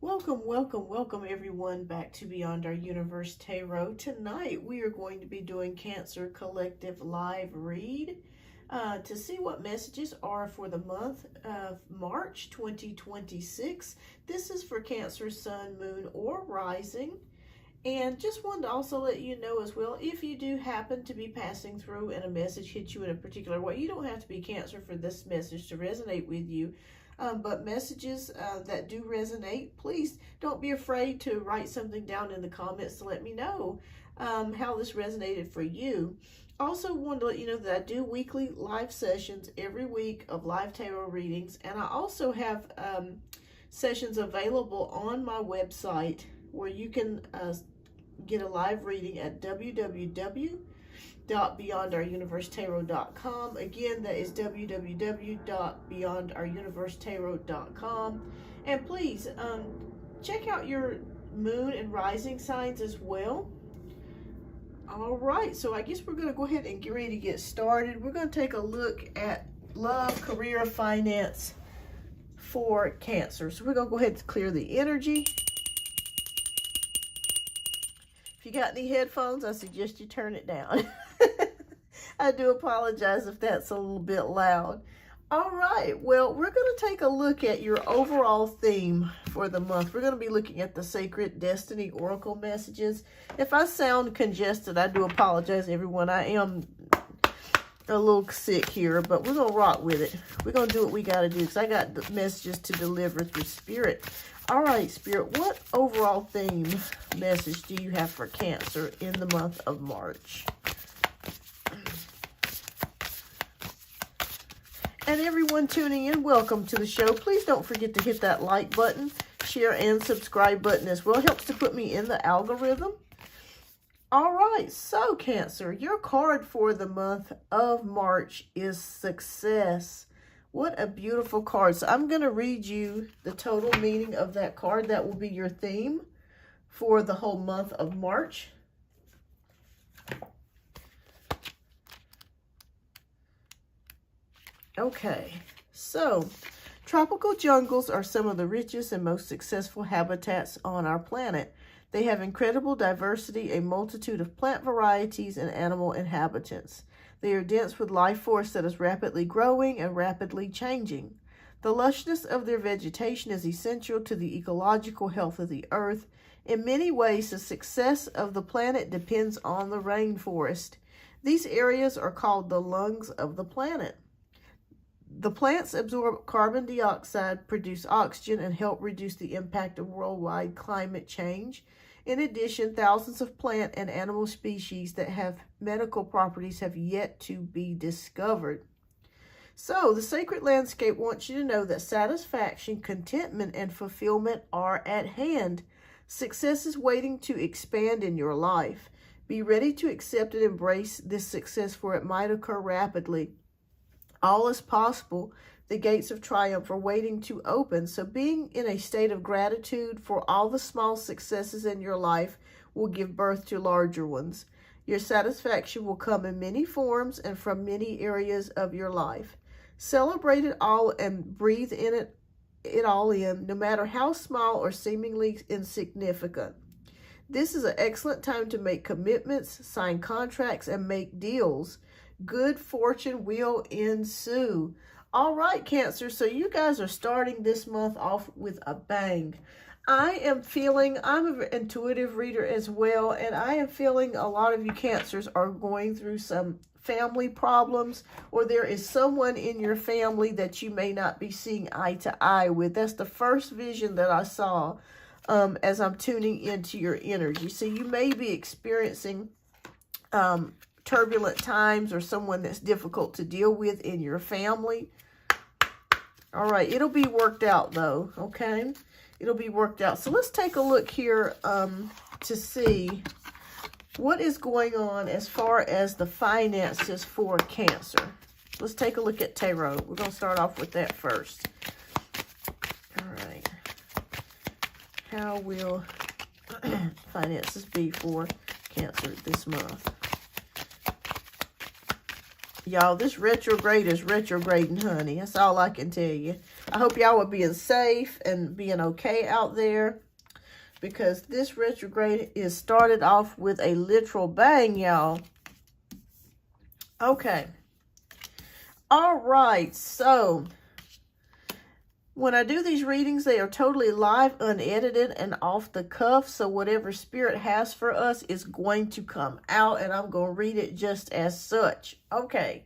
Welcome everyone back to Beyond Our Universe Tarot. Tonight we are going to be doing Cancer Collective live read to see what messages are for the month of March 2026. This is for Cancer, Sun, Moon, or Rising. And just wanted to also let you know as well, if you do happen to be passing through and a message hits you in a particular way, you don't have to be Cancer for this message to resonate with you. But messages that do resonate, please don't be afraid to write something down in the comments to let me know how this resonated for you. Also wanted to let you know that I do weekly live sessions every week of live tarot readings, and I also have sessions available on my website where you can get a live reading at www.beyondouruniversetarot.com. Again, that is www.beyondouruniversetarot.com. And please check out your moon and rising signs as well. All right, so I guess we're going to go ahead and get ready to get started. We're going to take a look at love, career, finance for Cancer. So we're going to go ahead and clear the energy. If you got any headphones, I suggest you turn it down. I do apologize if that's a little bit loud. All right, well, we're going to take a look at your overall theme for the month. We're going to be looking at the Sacred Destiny Oracle messages. If I sound congested, I do apologize, everyone. I am a little sick here, but we're going to rock with it. We're going to do what we got to do because I got the messages to deliver through Spirit. All right, Spirit, what overall theme message do you have for Cancer in the month of March? And everyone tuning in, welcome to the show. Please don't forget to hit that like button, share, and subscribe button as well. It helps to put me in the algorithm. All right, so Cancer, your card for the month of March is Success. What a beautiful card. So I'm going to read you the total meaning of that card. That will be your theme for the whole month of March. Okay, so tropical jungles are some of the richest and most successful habitats on our planet. They have incredible diversity, a multitude of plant varieties, and animal inhabitants. They are dense with life force that is rapidly growing and rapidly changing. The lushness of their vegetation is essential to the ecological health of the earth. In many ways, the success of the planet depends on the rainforest. These areas are called the lungs of the planet. The plants absorb carbon dioxide, produce oxygen, and help reduce the impact of worldwide climate change. In addition, thousands of plant and animal species that have medical properties have yet to be discovered. So, the sacred landscape wants you to know that satisfaction, contentment, and fulfillment are at hand. Success is waiting to expand in your life. Be ready to accept and embrace this success, for it might occur rapidly. All is possible. The gates of triumph are waiting to open. So being in a state of gratitude for all the small successes in your life will give birth to larger ones. Your satisfaction will come in many forms and from many areas of your life. Celebrate it all and breathe in it all in, no matter how small or seemingly insignificant. This is an excellent time to make commitments, sign contracts, and make deals. Good fortune will ensue. All right, Cancer, so you guys are starting this month off with a bang. I'm an intuitive reader as well, and I am feeling a lot of you Cancers are going through some family problems, or there is someone in your family that you may not be seeing eye to eye with. That's the first vision that I saw as I'm tuning into your energy. So you may be experiencing turbulent times or someone that's difficult to deal with in your family. All right, it'll be worked out though, okay? It'll be worked out. So let's take a look here to see what is going on as far as the finances for Cancer. Let's take a look at tarot. We're going to start off with that first. All right. How will finances be for Cancer this month? Y'all, this retrograde is retrograding, honey. That's all I can tell you. I hope y'all are being safe and being okay out there, because this retrograde is started off with a literal bang, y'all. Okay. All right. So when I do these readings, they are totally live, unedited, and off the cuff. So whatever Spirit has for us is going to come out, and I'm going to read it just as such. Okay.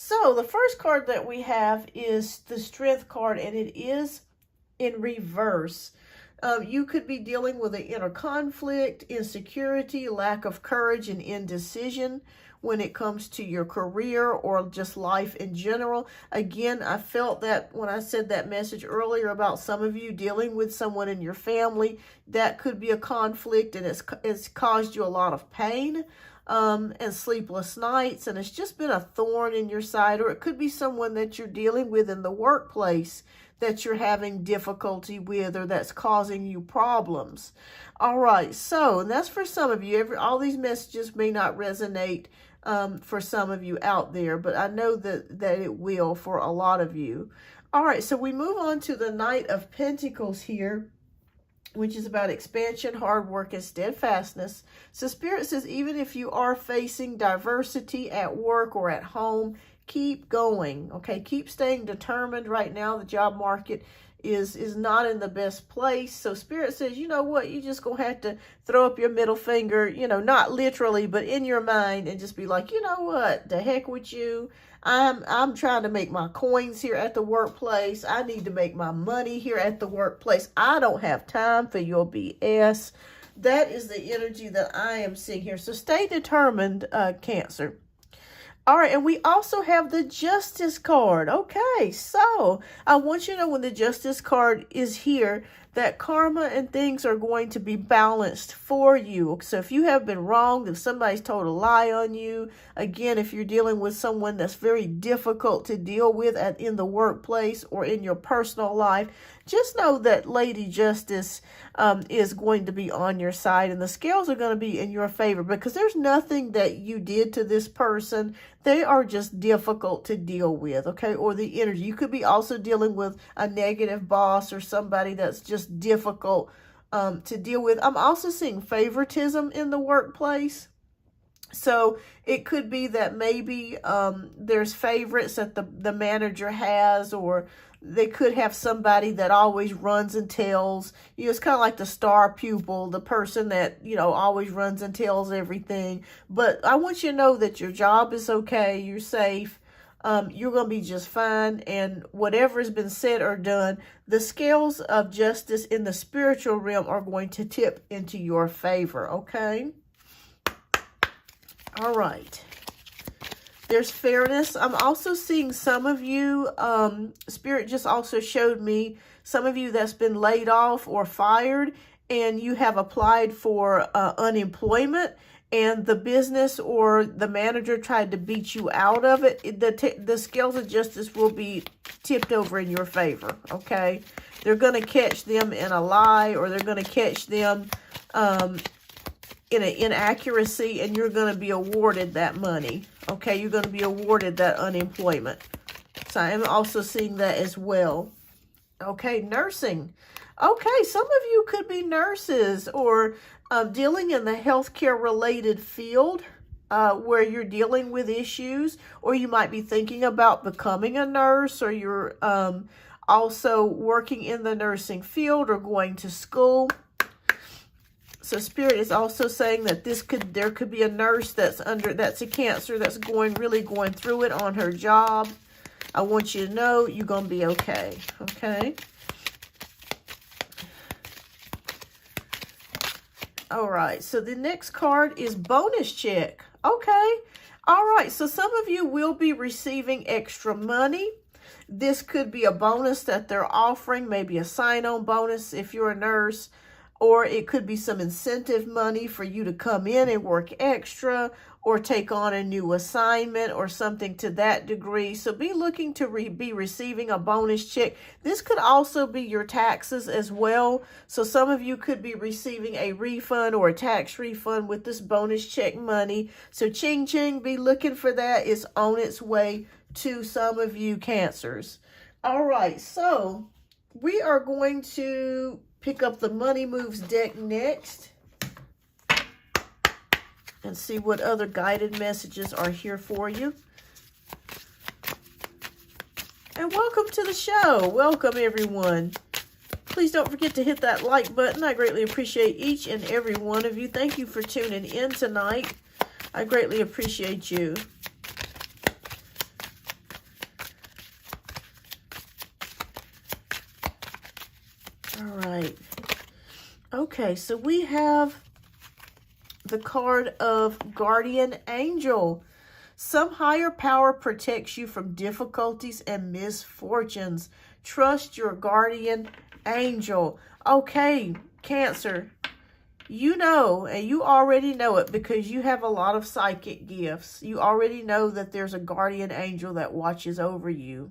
So the first card that we have is the Strength card, and it is in reverse. You could be dealing with an inner conflict, insecurity, lack of courage, and indecision when it comes to your career or just life in general. Again, I felt that when I said that message earlier about some of you dealing with someone in your family, that could be a conflict, and it's caused you a lot of pain and sleepless nights, and it's just been a thorn in your side. Or it could be someone that you're dealing with in the workplace that you're having difficulty with, or that's causing you problems. All right, so, and that's for some of you. All these messages may not resonate for some of you out there, but I know that it will for a lot of you. All right, so we move on to the Knight of Pentacles here, which is about expansion, hard work, and steadfastness. So Spirit says, even if you are facing diversity at work or at home, keep going, okay? Keep staying determined. Right now, the job market is not in the best place. So Spirit says, you know what? You just gonna have to throw up your middle finger, you know, not literally, but in your mind, and just be like, you know what? The heck with you. I'm trying to make my coins here at the workplace. I need to make my money here at the workplace. I don't have time for your BS. That is the energy that I am seeing here. So stay determined, Cancer. All right, and we also have the Justice card. Okay, so I want you to know when the Justice card is here, that karma and things are going to be balanced for you. So if you have been wronged, if somebody's told a lie on you, again, if you're dealing with someone that's very difficult to deal with in the workplace or in your personal life, just know that Lady Justice is going to be on your side, and the scales are going to be in your favor, because there's nothing that you did to this person. They are just difficult to deal with, okay? Or the energy. You could be also dealing with a negative boss or somebody that's just difficult to deal with. I'm also seeing favoritism in the workplace. So it could be that maybe there's favorites that the manager has, or they could have somebody that always runs and tells. You know, it's kind of like the star pupil, the person that, you know, always runs and tells everything. But I want you to know that your job is okay. You're safe. You're going to be just fine. And whatever has been said or done, the scales of justice in the spiritual realm are going to tip into your favor. Okay? All right. There's fairness. I'm also seeing some of you, Spirit just also showed me some of you that's been laid off or fired, and you have applied for unemployment, and the business or the manager tried to beat you out of it. The scales of justice will be tipped over in your favor, okay? They're going to catch them in a lie, or they're going to catch them in an inaccuracy, and you're going to be awarded that money. Okay, you're going to be awarded that unemployment. So I am also seeing that as well. Okay, nursing. Okay, some of you could be nurses or dealing in the healthcare related field where you're dealing with issues, or you might be thinking about becoming a nurse, or you're also working in the nursing field or going to school. So Spirit is also saying that there could be a nurse that's a Cancer that's really going through it on her job. I want you to know you're going to be okay. Okay. All right. So the next card is bonus check. Okay. All right. So some of you will be receiving extra money. This could be a bonus that they're offering, maybe a sign-on bonus if you're a nurse. Or it could be some incentive money for you to come in and work extra, or take on a new assignment or something to that degree. So be looking to be receiving a bonus check. This could also be your taxes as well. So some of you could be receiving a refund or a tax refund with this bonus check money. So ching ching, be looking for that. It's on its way to some of you Cancers. All right, so we are going to pick up the Money Moves deck next and see what other guided messages are here for you. And welcome to the show. Welcome, everyone. Please don't forget to hit that like button. I greatly appreciate each and every one of you. Thank you for tuning in tonight. I greatly appreciate you. All right. Okay, so we have the card of Guardian Angel. Some higher power protects you from difficulties and misfortunes. Trust your guardian angel. Okay, Cancer, you know, and you already know it because you have a lot of psychic gifts. You already know that there's a guardian angel that watches over you.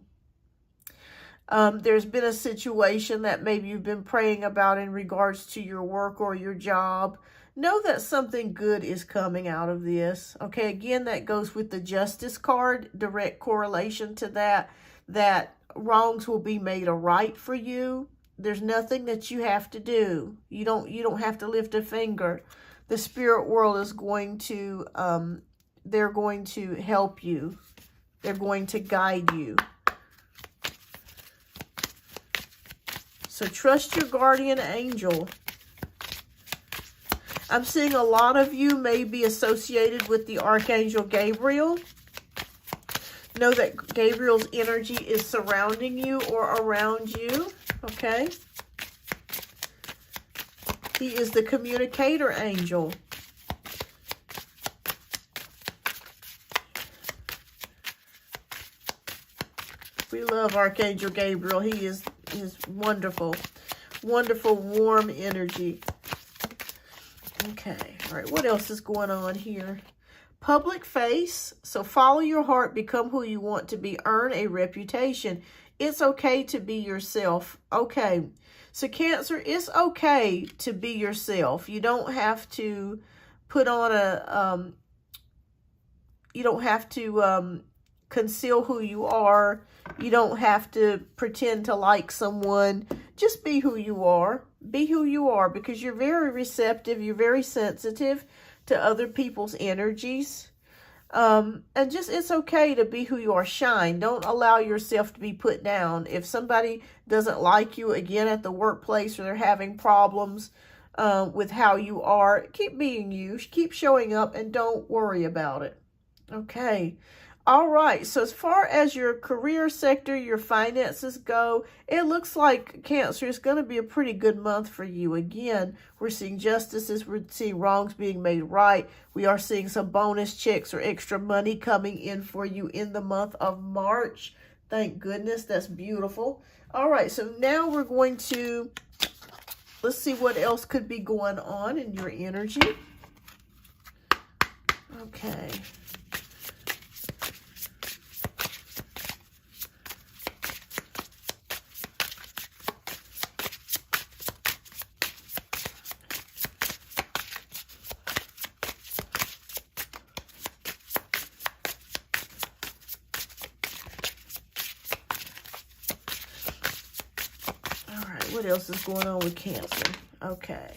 There's been a situation that maybe you've been praying about in regards to your work or your job. Know that something good is coming out of this. Okay, again, that goes with the Justice card, direct correlation to that wrongs will be made right for you. There's nothing that you have to do. You don't have to lift a finger. The spirit world is going to, they're going to help you. They're going to guide you. So trust your guardian angel. I'm seeing a lot of you may be associated with the Archangel Gabriel. Know that Gabriel's energy is surrounding you or around you, okay? He is the communicator angel. We love Archangel Gabriel. He is wonderful. Wonderful, warm energy. Okay, all right, what else is going on here? Public face, so follow your heart, become who you want to be, earn a reputation. It's okay to be yourself. Okay, so Cancer, it's okay to be yourself. You don't have to put on a, you don't have to conceal who you are. You don't have to pretend to like someone. Just be who you are. Be who you are because you're very receptive. You're very sensitive to other people's energies. And just, it's okay to be who you are. Shine. Don't allow yourself to be put down. If somebody doesn't like you again at the workplace or they're having problems with how you are, keep being you. Keep showing up and don't worry about it. Okay. All right, so as far as your career sector, your finances go, it looks like Cancer is going to be a pretty good month for you. Again, we're seeing justices, we're seeing wrongs being made right. We are seeing some bonus checks or extra money coming in for you in the month of March. Thank goodness, that's beautiful. All right, so now we're going to, let's see what else could be going on in your energy. Okay. What else is going on with Cancer? Okay.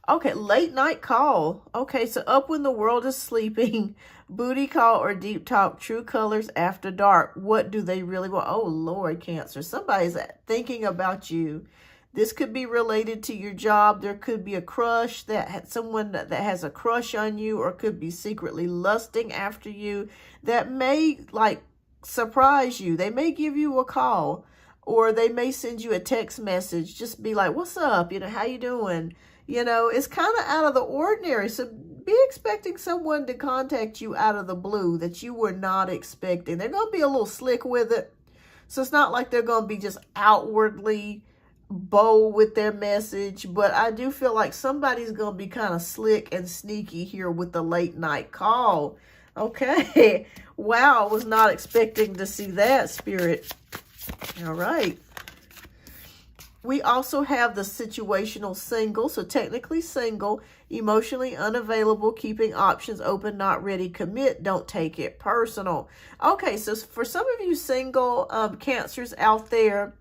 Okay, late night call. Okay, so up when the world is sleeping, booty call or deep talk, true colors after dark. What do they really want? Oh, Lord, Cancer. Somebody's thinking about you. This could be related to your job. There could be a crush, someone that has a crush on you, or could be secretly lusting after you that may, like, surprise you. They may give you a call. Or they may send you a text message. Just be like, what's up? You know, how you doing? You know, it's kind of out of the ordinary. So be expecting someone to contact you out of the blue that you were not expecting. They're going to be a little slick with it. So it's not like they're going to be just outwardly bold with their message. But I do feel like somebody's going to be kind of slick and sneaky here with the late night call. Okay. Wow, I was not expecting to see that, Spirit. All right. We also have the situational single, so technically single, emotionally unavailable, keeping options open, not ready, commit, don't take it personal. Okay, so for some of you single Cancers out there,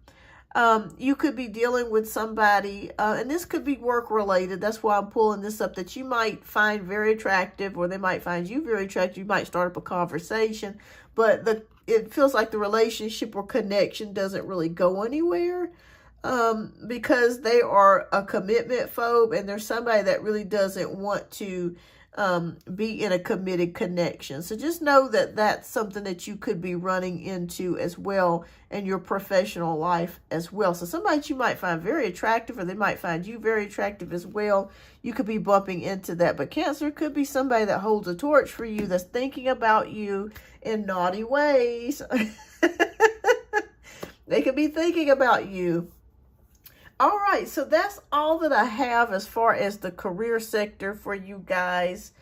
you could be dealing with somebody, and this could be work related. That's why I'm pulling this up, that you might find very attractive, or they might find you very attractive. You might start up a conversation, but it feels like the relationship or connection doesn't really go anywhere. Because they are a commitment phobe, and there's somebody that really doesn't want to be in a committed connection. So just know that that's something that you could be running into as well in your professional life as well. So somebody you might find very attractive, or they might find you very attractive as well. You could be bumping into that. But Cancer could be somebody that holds a torch for you, that's thinking about you in naughty ways. They could be thinking about you. All right, so that's all that I have as far as the career sector for you guys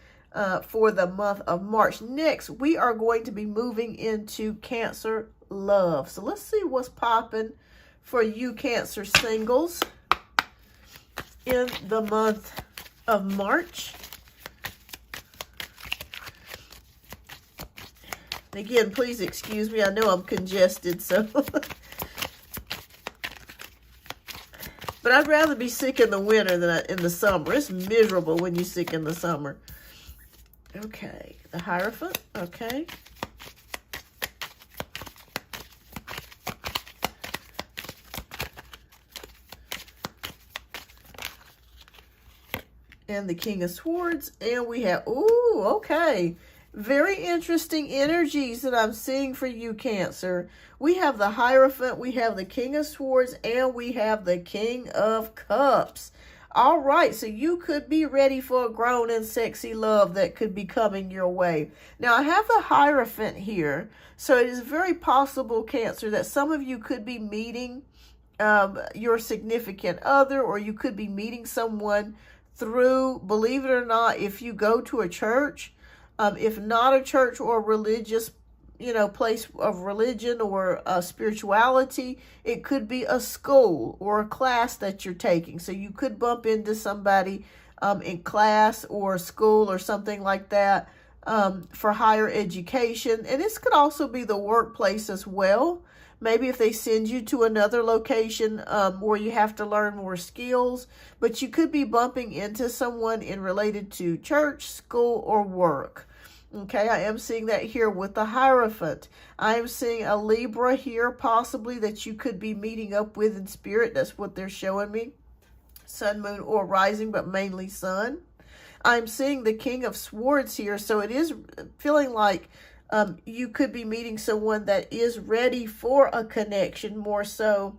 for the month of March. Next, we are going to be moving into Cancer love. So let's see what's popping for you Cancer singles in the month of March. Again, please excuse me. I know I'm congested, so... But I'd rather be sick in the winter than in the summer. It's miserable when you're sick in the summer. Okay, the Hierophant, okay. And the King of Swords, and we have, ooh, okay. Very interesting energies that I'm seeing for you, Cancer. We have the Hierophant, we have the King of Swords, and we have the King of Cups. All right, so you could be ready for a grown and sexy love that could be coming your way. Now, I have the Hierophant here, so it is very possible, Cancer, that some of you could be meeting your significant other, or you could be meeting someone through, believe it or not, if you go to a church. If not a church or a religious, place of religion or spirituality, it could be a school or a class that you're taking. So you could bump into somebody in class or school or something like that for higher education. And this could also be the workplace as well. Maybe if they send you to another location where you have to learn more skills, but you could be bumping into someone related to church, school, or work. Okay, I am seeing that here with the Hierophant. I am seeing a Libra here, possibly, that you could be meeting up with in spirit. That's what they're showing me. Sun, moon, or rising, but mainly sun. I'm seeing the King of Swords here, so it is feeling like you could be meeting someone that is ready for a connection more so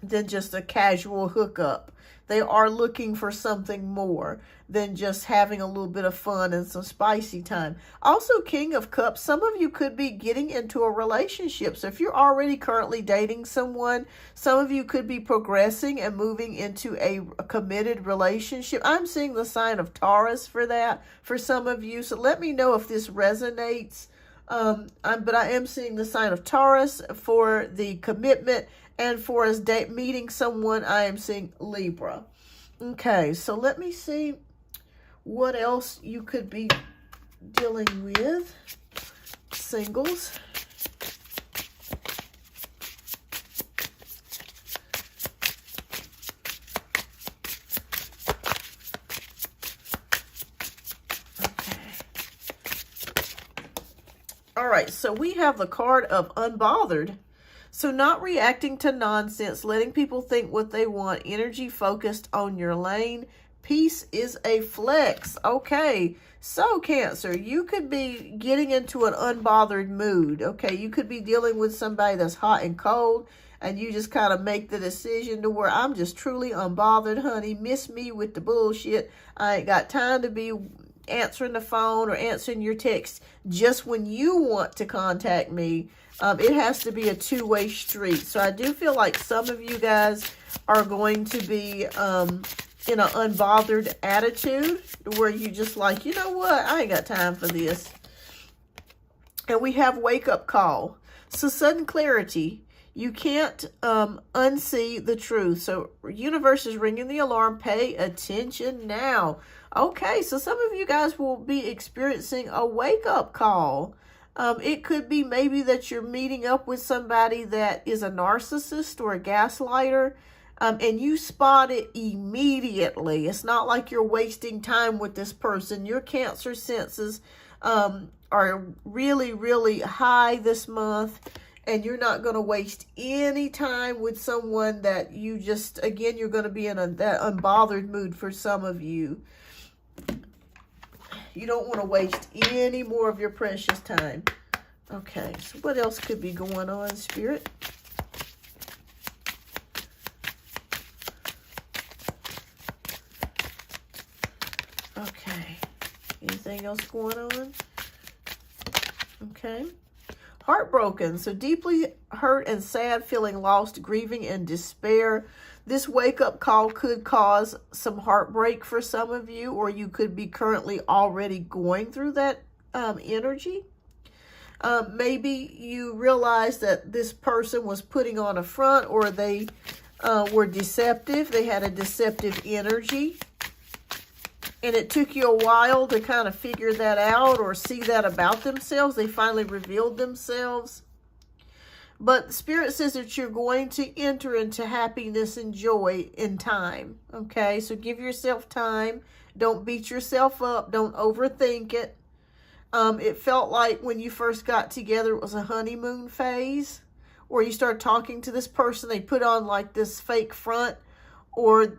than just a casual hookup. They are looking for something more than just having a little bit of fun and some spicy time. Also, King of Cups, some of you could be getting into a relationship. So if you're already currently dating someone, some of you could be progressing and moving into a committed relationship. I'm seeing the sign of Taurus for that for some of you. So let me know if this resonates. But I am seeing the sign of Taurus for the commitment, and for us meeting someone, I am seeing Libra. Okay, so let me see what else you could be dealing with, singles. All right, so we have the card of Unbothered. So not reacting to nonsense, letting people think what they want, energy focused on your lane. Peace is a flex. Okay, so Cancer, you could be getting into an unbothered mood. Okay, you could be dealing with somebody that's hot and cold, and you just kind of make the decision to where I'm just truly unbothered, honey. Miss me with the bullshit. I ain't got time to be answering the phone or answering your text just when you want to contact me. It has to be a two-way street. So I do feel like some of you guys are going to be in an unbothered attitude where you just like, you know what, I ain't got time for this. And we have wake-up call. So sudden clarity. You can't unsee the truth. So universe is ringing the alarm. Pay attention now. Okay, so some of you guys will be experiencing a wake-up call. It could be maybe that you're meeting up with somebody that is a narcissist or a gaslighter, and you spot it immediately. It's not like you're wasting time with this person. Your Cancer senses are really, really high this month. And you're not going to waste any time with someone that you just, again, you're going to be in that unbothered mood for some of you. You don't want to waste any more of your precious time. Okay, so what else could be going on, Spirit? Okay, anything else going on? Okay. Heartbroken, so deeply hurt and sad, feeling lost, grieving, and despair. This wake-up call could cause some heartbreak for some of you, or you could be currently already going through that energy. Maybe you realize that this person was putting on a front, or they were deceptive. They had a deceptive energy. And it took you a while to kind of figure that out or see that about themselves. They finally revealed themselves. But Spirit says that you're going to enter into happiness and joy in time. Okay, so give yourself time. Don't beat yourself up. Don't overthink it. It felt like when you first got together, it was a honeymoon phase. Or you start talking to this person, they put on like this fake front. Or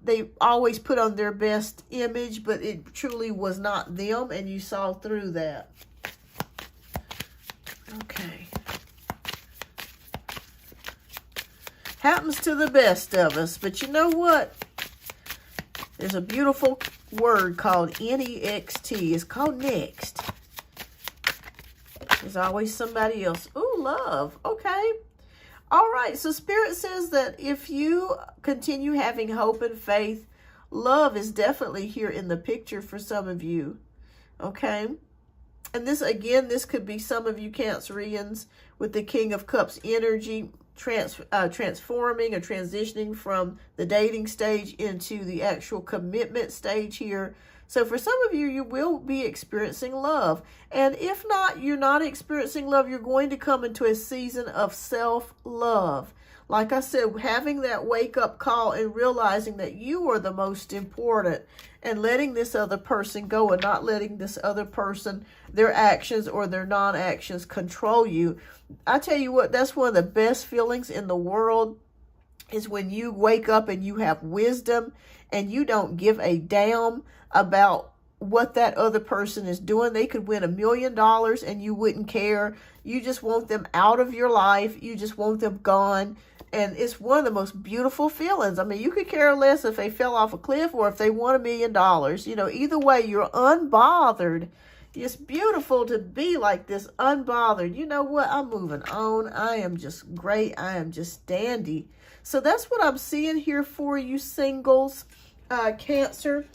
they always put on their best image, but it truly was not them, and you saw through that. Okay. Happens to the best of us, but you know what? There's a beautiful word called N-E-X-T. It's called next. There's always somebody else. Ooh, love. Okay. All right, so Spirit says that if you continue having hope and faith, love is definitely here in the picture for some of you, okay? And this, again, this could be some of you Cancerians with the King of Cups energy transforming or transitioning from the dating stage into the actual commitment stage here. So for some of you, you will be experiencing love. And if not, you're not experiencing love, you're going to come into a season of self-love. Like I said, having that wake-up call and realizing that you are the most important and letting this other person go and not letting this other person, their actions or their non-actions control you. I tell you what, that's one of the best feelings in the world is when you wake up and you have wisdom and you don't give a damn about what that other person is doing. They could win $1 million and you wouldn't care. You just want them out of your life. You just want them gone. And it's one of the most beautiful feelings. I mean, you could care less if they fell off a cliff or if they won $1 million. You know, either way, you're unbothered. It's beautiful to be like this, unbothered. You know what? I'm moving on. I am just great. I am just dandy. So that's what I'm seeing here for you singles, Cancer.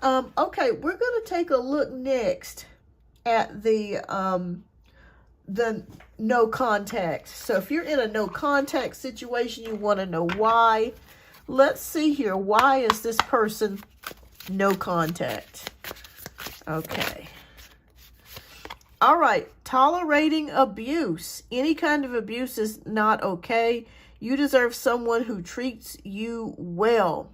Okay, we're going to take a look next at the no contact. So if you're in a no contact situation, you want to know why. Let's see here. Why is this person no contact? Okay. All right. Tolerating abuse. Any kind of abuse is not okay. You deserve someone who treats you well.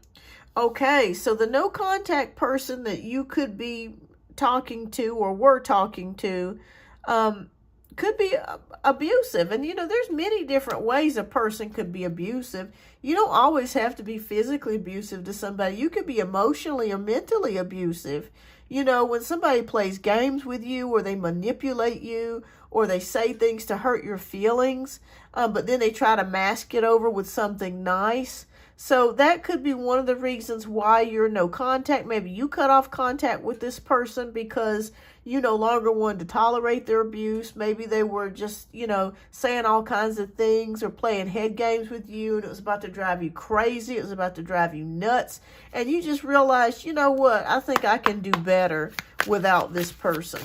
Okay, so the no contact person that you could be talking to or were talking to could be abusive. And, you know, there's many different ways a person could be abusive. You don't always have to be physically abusive to somebody. You could be emotionally or mentally abusive. You know, when somebody plays games with you or they manipulate you or they say things to hurt your feelings, but then they try to mask it over with something nice. So that could be one of the reasons why you're no contact. Maybe you cut off contact with this person because you no longer wanted to tolerate their abuse. Maybe they were just, you know, saying all kinds of things or playing head games with you, and it was about to drive you crazy. It was about to drive you nuts. And you just realized, you know what, I think I can do better without this person.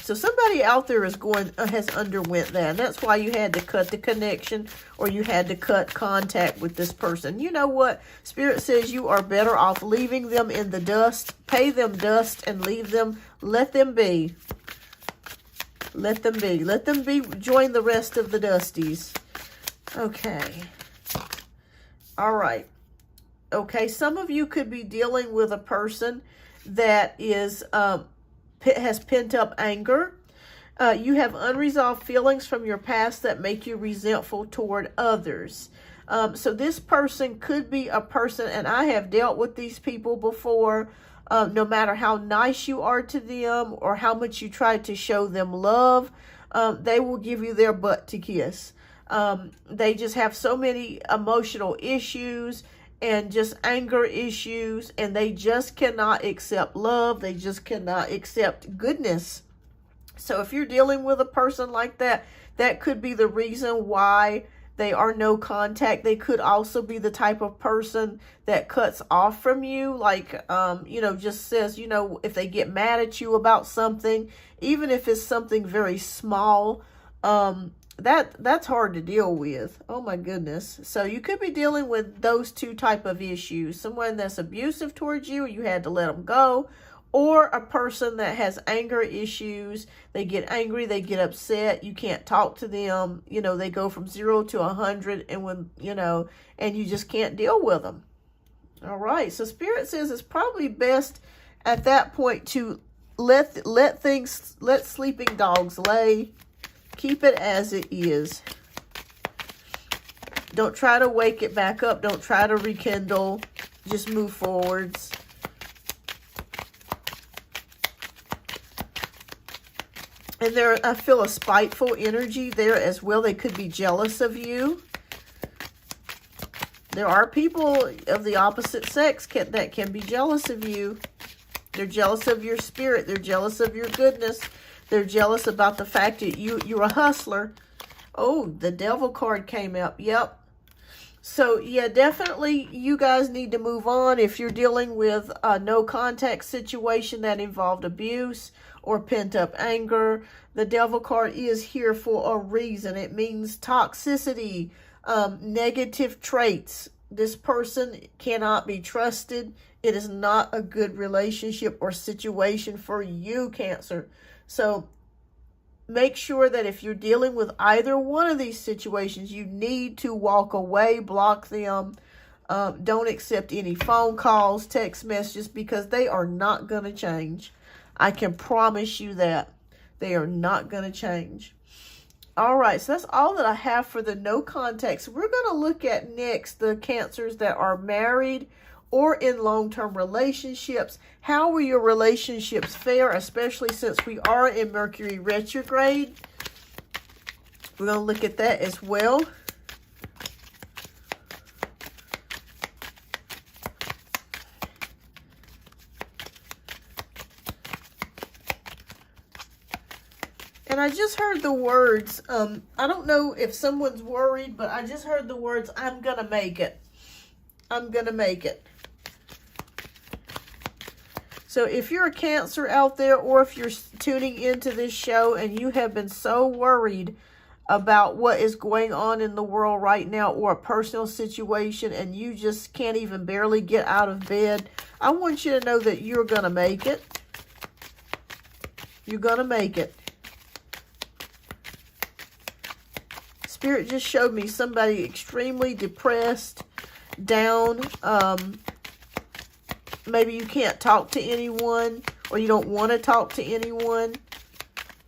So somebody out there is has underwent that. And that's why you had to cut the connection, or you had to cut contact with this person. You know what? Spirit says you are better off leaving them in the dust. Pay them dust and leave them. Let them be. Let them be. Let them be. Join the rest of the dusties. Okay. All right. Okay. Some of you could be dealing with a person that is has pent up anger. You have unresolved feelings from your past that make you resentful toward others. So this person could be a person, and I have dealt with these people before. No matter how nice you are to them or how much you try to show them love, they will give you their butt to kiss. They just have so many emotional issues and just anger issues, and they just cannot accept love. They just cannot accept goodness. So if you're dealing with a person like that, that could be the reason why they are no contact. They could also be the type of person that cuts off from you, like, just says, if they get mad at you about something, even if it's something very small, that's hard to deal with. Oh my goodness. So you could be dealing with those two type of issues. Someone that's abusive towards you, you had to let them go, or a person that has anger issues. They get angry, they get upset, you can't talk to them, they go from 0 to 100, and and you just can't deal with them. All right. So Spirit says it's probably best at that point to let sleeping dogs lay. Keep it as it is. Don't try to wake it back up. Don't try to rekindle. Just move forwards. And I feel a spiteful energy there as well. They could be jealous of you. There are people of the opposite sex that can be jealous of you. They're jealous of your spirit. They're jealous of your goodness. They're jealous about the fact that you're a hustler. Oh, the devil card came up. Yep. So, yeah, definitely you guys need to move on. If you're dealing with a no contact situation that involved abuse or pent up anger, the devil card is here for a reason. It means toxicity, negative traits. This person cannot be trusted. It is not a good relationship or situation for you, Cancer. So make sure that if you're dealing with either one of these situations, you need to walk away, block them. Don't accept any phone calls, text messages, because they are not going to change. I can promise you that. They are not going to change. All right, so that's all that I have for the no contact. So we're going to look at next the Cancers that are married or in long-term relationships. How will your relationships fare, especially since we are in Mercury retrograde? We're going to look at that as well. And I just heard the words, I don't know if someone's worried, but I just heard the words, I'm going to make it. I'm going to make it. So if you're a Cancer out there, or if you're tuning into this show and you have been so worried about what is going on in the world right now, or a personal situation, and you just can't even barely get out of bed, I want you to know that you're going to make it. You're going to make it. Spirit just showed me somebody extremely depressed, down. Maybe you can't talk to anyone, or you don't want to talk to anyone.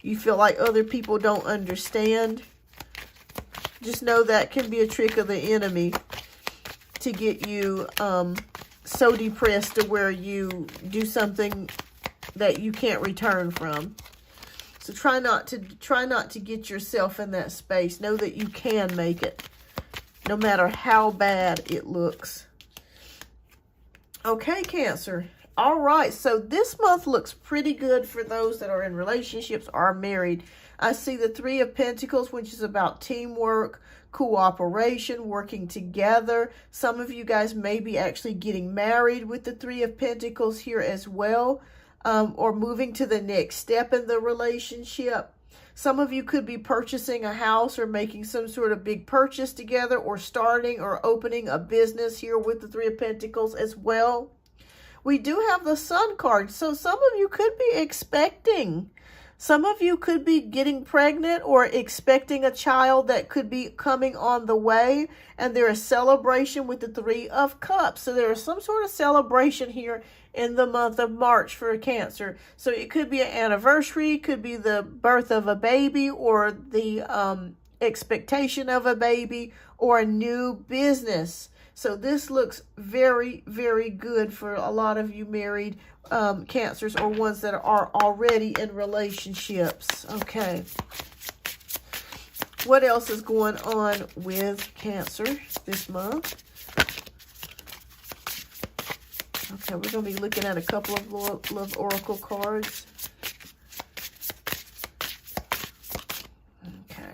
You feel like other people don't understand. Just know that can be a trick of the enemy to get you so depressed to where you do something that you can't return from. So try not to get yourself in that space. Know that you can make it, no matter how bad it looks. Okay, Cancer. All right, so this month looks pretty good for those that are in relationships or are married. I see the Three of Pentacles, which is about teamwork, cooperation, working together. Some of you guys may be actually getting married with the Three of Pentacles here as well. or moving to the next step in the relationship. Some of you could be purchasing a house or making some sort of big purchase together, or starting or opening a business here with the Three of Pentacles as well. We do have the Sun card, so some of you could be expecting. Some of you could be getting pregnant or expecting a child that could be coming on the way, and there is celebration with the Three of Cups. So there is some sort of celebration here in the month of March for Cancer. So it could be an anniversary, could be the birth of a baby, or the expectation of a baby, or a new business. So this looks very, very good for a lot of you married Cancers, or ones that are already in relationships. Okay. What else is going on with Cancer this month? Okay, we're going to be looking at a couple of love oracle cards. Okay.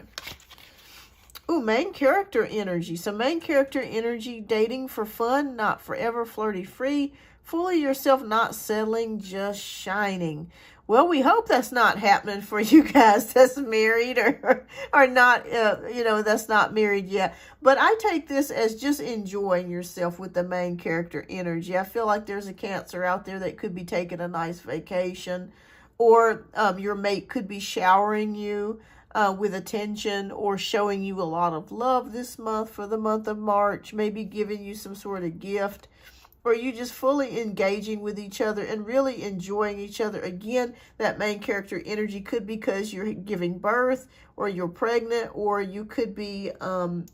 Ooh, main character energy. So main character energy, dating for fun, not forever, flirty free. Fully yourself, not settling, just shining. Well, we hope that's not happening for you guys that's married or not, that's not married yet. But I take this as just enjoying yourself with the main character energy. I feel like there's a Cancer out there that could be taking a nice vacation, or your mate could be showering you with attention, or showing you a lot of love this month for the month of March, maybe giving you some sort of gift. Or you just fully engaging with each other and really enjoying each other. Again, that main character energy could be because you're giving birth, or you're pregnant, or you could be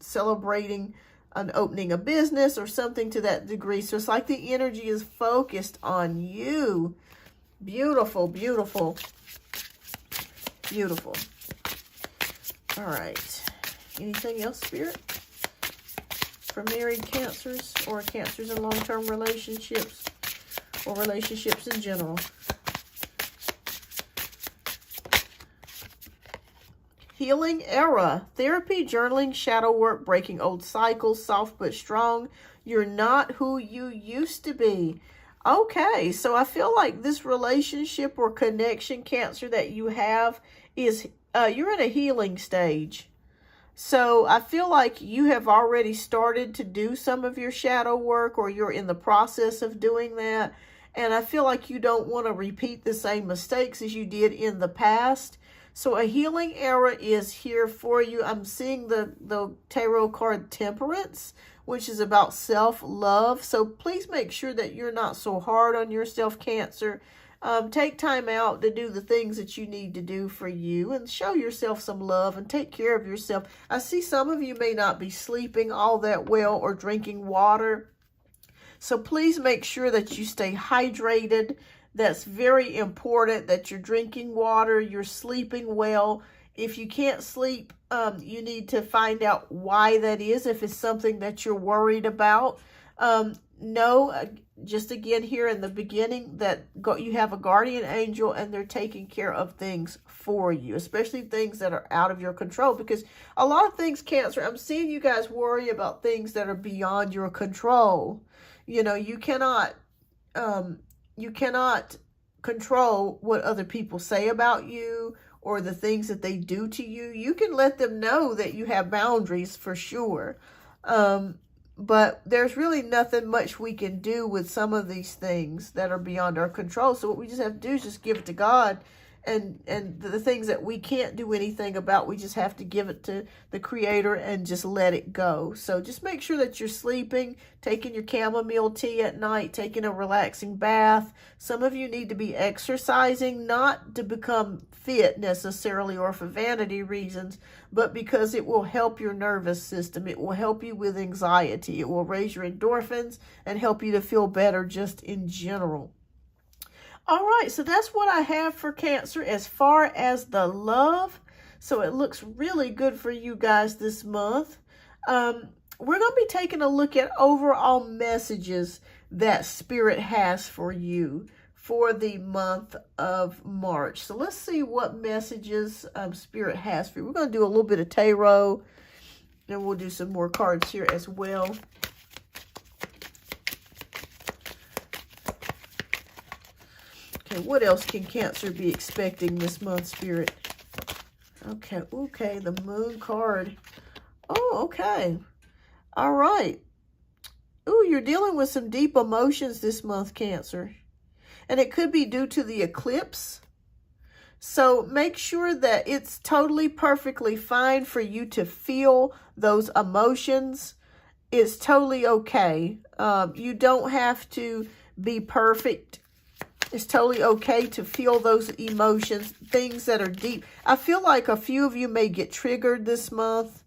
celebrating an opening a business or something to that degree. So it's like the energy is focused on you. Beautiful, beautiful, beautiful. All right. Anything else, Spirit? For married Cancers, or Cancers in long-term relationships, or relationships in general. Healing era. Therapy, journaling, shadow work, breaking old cycles, soft but strong. You're not who you used to be. Okay, so I feel like this relationship or connection, Cancer, that you have is, you're in a healing stage. So I feel like you have already started to do some of your shadow work, or you're in the process of doing that. And I feel like you don't want to repeat the same mistakes as you did in the past. So a healing era is here for you. I'm seeing the tarot card Temperance, which is about self-love. So please make sure that you're not so hard on yourself, Cancer. Take time out to do the things that you need to do for you, and show yourself some love and take care of yourself. I see some of you may not be sleeping all that well or drinking water. So please make sure that you stay hydrated. That's very important, that you're drinking water, you're sleeping well. If you can't sleep, you need to find out why that is, if it's something that you're worried about. Know, just again here in the beginning, that you have a guardian angel, and they're taking care of things for you, especially things that are out of your control. Because a lot of things, Cancer, I'm seeing you guys worry about things that are beyond your control. You know, you cannot control what other people say about you, or the things that they do to you. You can let them know that you have boundaries for sure. But there's really nothing much we can do with some of these things that are beyond our control. So what we just have to do is just give it to God. And the things that we can't do anything about, we just have to give it to the Creator and just let it go. So just make sure that you're sleeping, taking your chamomile tea at night, taking a relaxing bath. Some of you need to be exercising, not to become fit necessarily or for vanity reasons, but because it will help your nervous system. It will help you with anxiety. It will raise your endorphins and help you to feel better just in general. All right, so that's what I have for Cancer as far as the love. So it looks really good for you guys this month. We're going to be taking a look at overall messages that Spirit has for you for the month of March. So let's see what messages Spirit has for you. We're going to do a little bit of tarot, and we'll do some more cards here as well. Okay, what else can Cancer be expecting this month, Spirit? Okay, the Moon card. Oh, okay. All right. Ooh, you're dealing with some deep emotions this month, Cancer. And it could be due to the eclipse. So make sure that it's totally perfectly fine for you to feel those emotions. It's totally okay. You don't have to be perfect. It's totally okay to feel those emotions, things that are deep. I feel like a few of you may get triggered this month.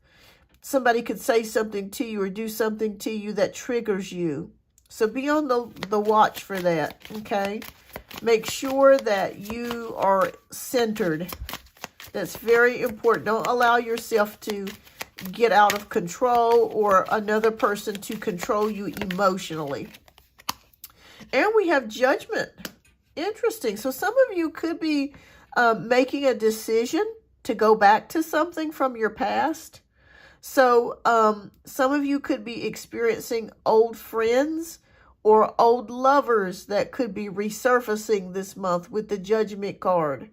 Somebody could say something to you or do something to you that triggers you. So be on the watch for that, okay? Make sure that you are centered. That's very important. Don't allow yourself to get out of control or another person to control you emotionally. And we have Judgment. Interesting. So some of you could be making a decision to go back to something from your past. So some of you could be experiencing old friends or old lovers that could be resurfacing this month with the Judgment card.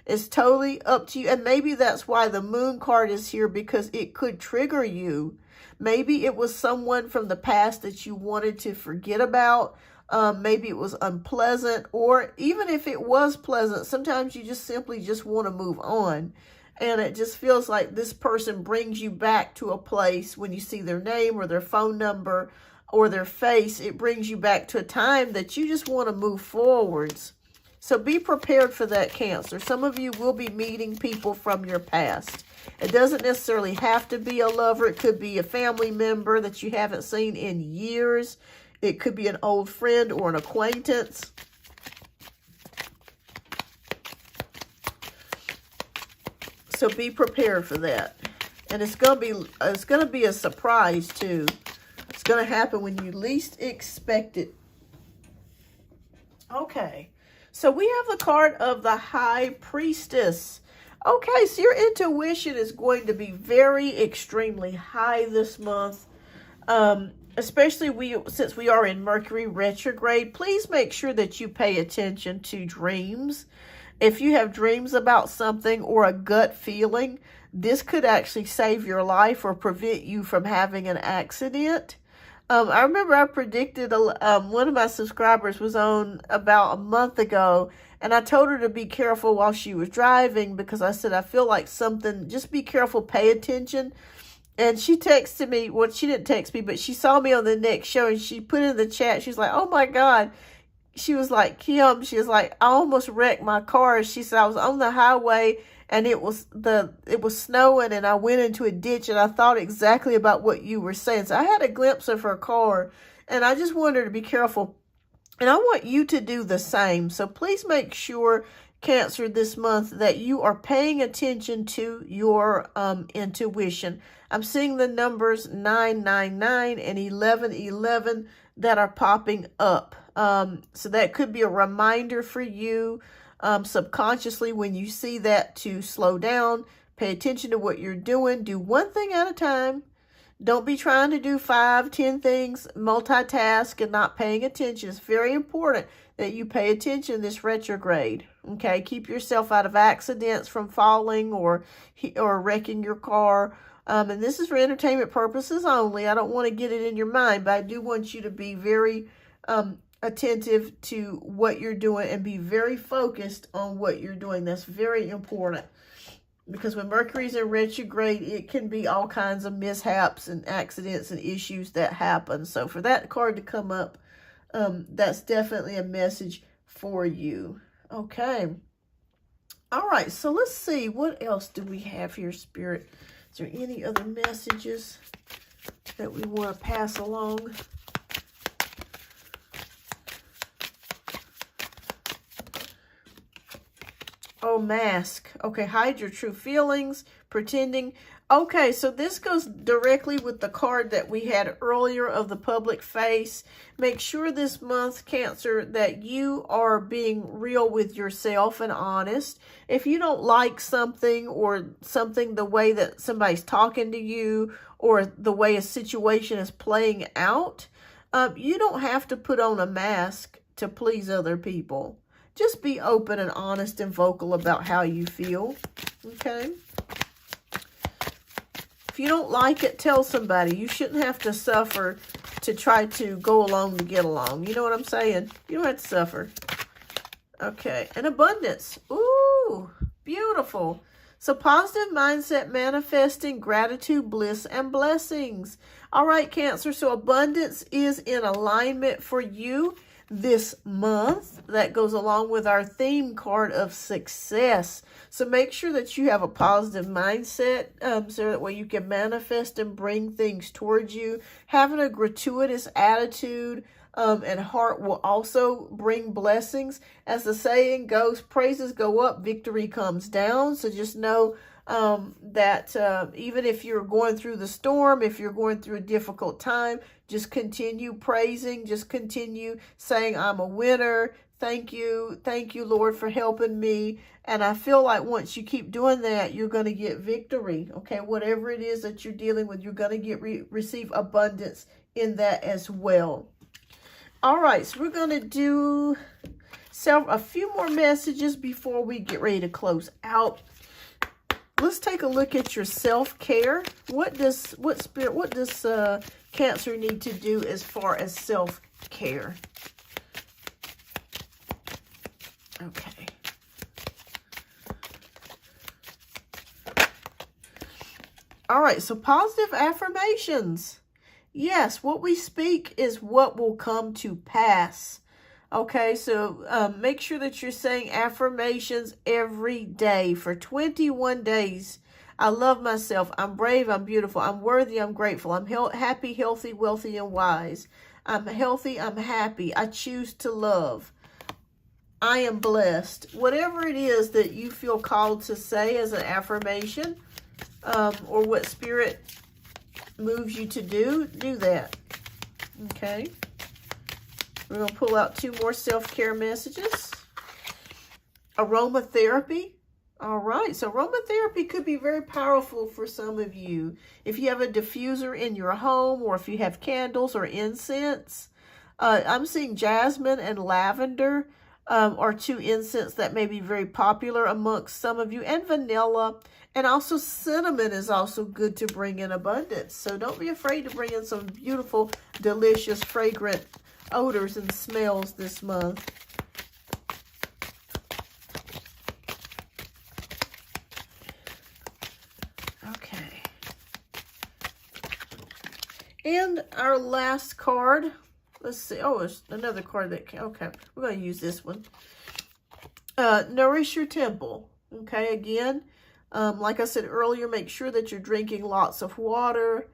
It's totally up to you. And maybe that's why the Moon card is here, because it could trigger you. Maybe it was someone from the past that you wanted to forget about. Maybe it was unpleasant, or even if it was pleasant, sometimes you just simply just want to move on. And it just feels like this person brings you back to a place when you see their name or their phone number or their face. It brings you back to a time that you just want to move forwards. So be prepared for that, Cancer. Some of you will be meeting people from your past. It doesn't necessarily have to be a lover. It could be a family member that you haven't seen in years. It could be an old friend or an acquaintance. So be prepared for that. And it's going to be a surprise too. It's going to happen when you least expect it. Okay. So we have the card of the High Priestess. Okay, so your intuition is going to be very extremely high this month. Especially since we are in Mercury retrograde. Please make sure that you pay attention to dreams. If you have dreams about something or a gut feeling, this could actually save your life or prevent you from having an accident. I remember I predicted, one of my subscribers was on about a month ago, and I told her to be careful while she was driving, because I said, I feel like something, just be careful, pay attention. And she texted me, well, she didn't text me, but she saw me on the next show, and she put in the chat, she's like, oh my God. She was like, Kim, she was like, I almost wrecked my car. She said, I was on the highway and it was snowing and I went into a ditch, and I thought exactly about what you were saying. So I had a glimpse of her car, and I just wanted her to be careful. And I want you to do the same. So please make sure, Cancer, this month that you are paying attention to your intuition. I'm seeing the numbers 999 and 1111 that are popping up. So that could be a reminder for you subconsciously when you see that to slow down, pay attention to what you're doing, do one thing at a time. Don't be trying to do 5, 10 things, multitask and not paying attention. It's very important that you pay attention this retrograde. Okay, keep yourself out of accidents from falling or wrecking your car. And this is for entertainment purposes only. I don't want to get it in your mind, but I do want you to be very attentive to what you're doing and be very focused on what you're doing. That's very important, because when Mercury's in retrograde, it can be all kinds of mishaps and accidents and issues that happen. So for that card to come up, that's definitely a message for you. Okay. All right. So let's see. What else do we have here, Spirit? Is there any other messages that we want to pass along? Oh, mask. Okay, hide your true feelings, pretending. Okay, so this goes directly with the card that we had earlier of the public face. Make sure this month, Cancer, that you are being real with yourself and honest. If you don't like something or something, the way that somebody's talking to you or the way a situation is playing out, you don't have to put on a mask to please other people. just be open and honest and vocal about how you feel, okay? If you don't like it, tell somebody. You shouldn't have to suffer to try to go along to get along. You know what I'm saying? You don't have to suffer. Okay, and abundance. Ooh, beautiful. So positive mindset, manifesting gratitude, bliss, and blessings. All right, Cancer, so abundance is in alignment for you this month. That goes along with our theme card of success. So make sure that you have a positive mindset so that way you can manifest and bring things towards you. Having a gratuitous attitude and heart will also bring blessings. As the saying goes, praises go up, victory comes down. So just know that even if you're going through the storm, if you're going through a difficult time, just continue praising, just continue saying, I'm a winner. Thank you, Lord, for helping me. And I feel like once you keep doing that, you're going to get victory. Okay, whatever it is that you're dealing with, you're going to get receive abundance in that as well. All right, so we're going to do a few more messages before we get ready to close out. Let's take a look at your self-care. What does Cancer need to do as far as self-care? Okay. All right, so positive affirmations. Yes, what we speak is what will come to pass. Okay, so make sure that you're saying affirmations every day for 21 days. I love myself. I'm brave. I'm beautiful. I'm worthy. I'm grateful. I'm happy, healthy, wealthy, and wise. I'm healthy. I'm happy. I choose to love. I am blessed. Whatever it is that you feel called to say as an affirmation, or what spirit moves you to do that. Okay. We're going to pull out 2 more self-care messages. Aromatherapy. All right. So aromatherapy could be very powerful for some of you. If you have a diffuser in your home, or if you have candles or incense. I'm seeing jasmine and lavender are 2 incense that may be very popular amongst some of you. And vanilla. And also cinnamon is also good to bring in abundance. So don't be afraid to bring in some beautiful, delicious, fragrant odors and smells this month. Okay. And our last card. Let's see. Oh, there's another card that can. Okay, we're going to use this one. Nourish your temple. Okay, again, like I said earlier, make sure that you're drinking lots of water.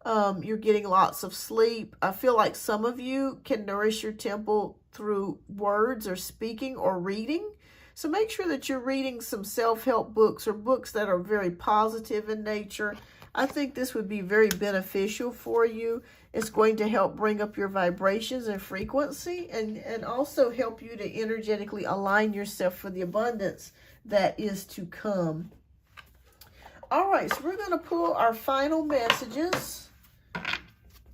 You're getting lots of sleep. I feel like some of you can nourish your temple through words or speaking or reading. So make sure that you're reading some self-help books or books that are very positive in nature. I think this would be very beneficial for you. It's going to help bring up your vibrations and frequency, and also help you to energetically align yourself for the abundance that is to come. All right, so we're going to pull our final messages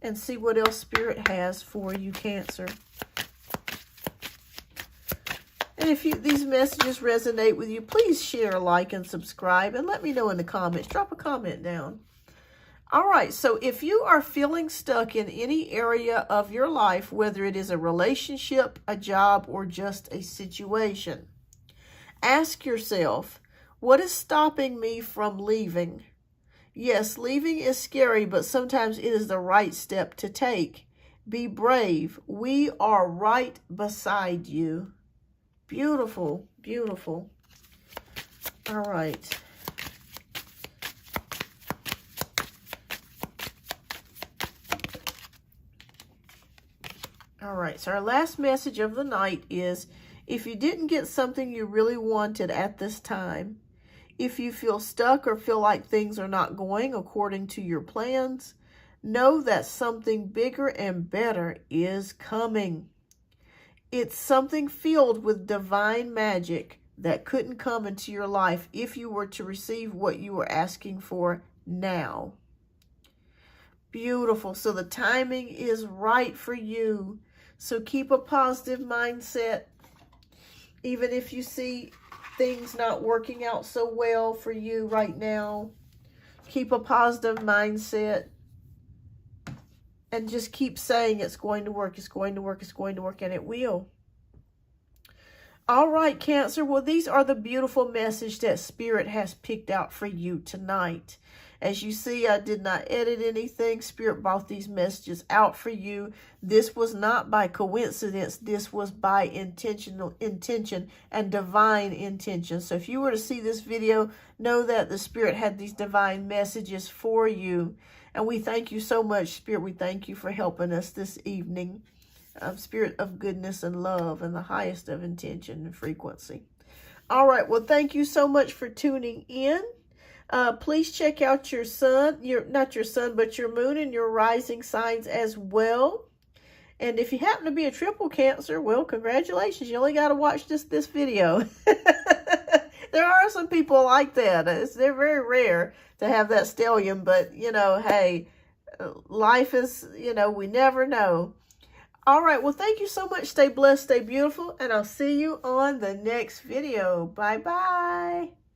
and see what else Spirit has for you, Cancer. And if these messages resonate with you, please share, like, and subscribe. And let me know in the comments. Drop a comment down. All right, so if you are feeling stuck in any area of your life, whether it is a relationship, a job, or just a situation, ask yourself, what is stopping me from leaving? Yes, leaving is scary, but sometimes it is the right step to take. Be brave. We are right beside you. Beautiful, beautiful. All right. All right, so our last message of the night is, if you didn't get something you really wanted at this time, if you feel stuck or feel like things are not going according to your plans, know that something bigger and better is coming. It's something filled with divine magic that couldn't come into your life if you were to receive what you were asking for now. Beautiful. So the timing is right for you. So keep a positive mindset. Even if you see things not working out so well for you right now, keep a positive mindset and just keep saying it's going to work, it's going to work, it's going to work, and it will. All right, Cancer. Well, these are the beautiful message that Spirit has picked out for you tonight. As you see, I did not edit anything. Spirit brought these messages out for you. This was not by coincidence. This was by intention and divine intention. So if you were to see this video, know that the Spirit had these divine messages for you. And we thank you so much, Spirit. We thank you for helping us this evening. Spirit of goodness and love and the highest of intention and frequency. All right. Well, thank you so much for tuning in. Please check out your sun, not your sun, but your moon and your rising signs as well. And if you happen to be a triple Cancer, well, congratulations. You only got to watch this video. There are some people like that. They're very rare to have that stellium, but, you know, hey, life is, you know, we never know. All right. Well, thank you so much. Stay blessed, stay beautiful, and I'll see you on the next video. Bye-bye.